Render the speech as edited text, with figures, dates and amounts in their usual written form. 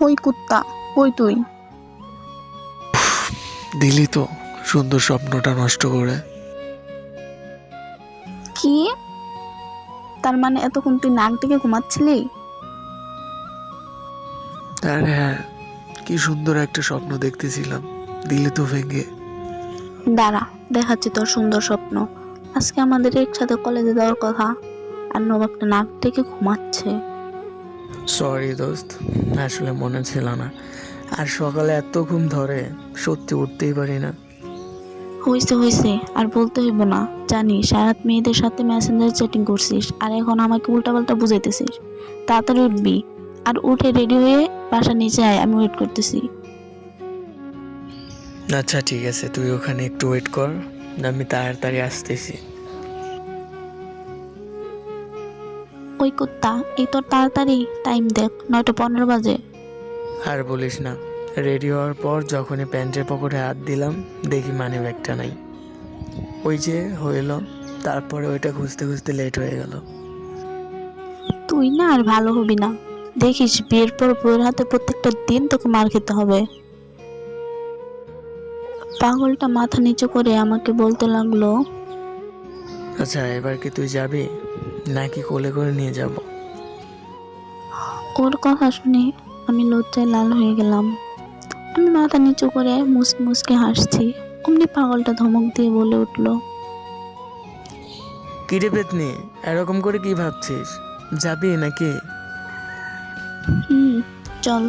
ওই কুত্তা, ওই তুই। দিলি তো সুন্দর স্বপ্নটা নষ্ট করে। কি? তার মানে এতক্ষণ তুই নাক ডেকে ঘুমাচ্ছিলি? আরে হ্যাঁ, কি সুন্দর একটা স্বপ্ন দেখতেছিলাম, দিলি তো ভেঙে। দাঁড়া, দেখাচ্ছি তোর সুন্দর স্বপ্ন। আজকে আমাদের একসাথে কলেজে যাওয়ার কথা, আর নবাবটা নাক ডেকে ঘুমাচ্ছে। সরি দোস্ত, আসলে মনে ছিল না। আর সকালে এত ঘুম ধরে, সত্যি উঠতেই পারি না। হইছে হইছে, আর বলতে হইব না। জানি সারাত মেয়েদের সাথে মেসেঞ্জার চ্যাটিং করছিস, আর এখন আমাকে উল্টাপাল্টা বুঝাইতেছিস। তাড়াতাড়ি উঠবি, আর উঠে রেডি হয়ে বাসার নিচে আয়, আমি ওয়েট করতেছি। আচ্ছা ঠিক আছে, তুই ওখানে একটু ওয়েট কর, আমি তাড়াতাড়ি আসতেছি। ওই কুত্তা, এই তোর তাড়াতাড়ি টাইম দেখ, 9:15 বাজে। আর বলিস না, রেডি হওয়ার পর যখনই প্যান্টের পকেটে হাত দিলাম, দেখি মানি ব্যাগটা নাই। ওই যে হইল, তারপরে ওইটা খুঁজতে খুঁজতে লেট হয়ে গেল। তুই না আর ভালো হবি না। দেখিস বিয়ের পর বউয়ের হাতে প্রত্যেকটা দিন তোকে মার খেতে হবে। পাগলটা মাথা নিচু করে আমাকে বলতে লাগলো, আচ্ছা এবার কি তুই যাবি, নাকি কোলে করে নিয়ে যাব? ওর কথা শুনে আমি লজ্জায় লাল হয়ে গেলাম। আমি মাথা নিচু করে মুসকে মুসকে হাসছি। অমনি পাগলটা ধমক দিয়ে বলে উঠলো, কিরে পেতনি, এরকম করে কি ভাবছিস, যাবি নাকি? হুম, চল।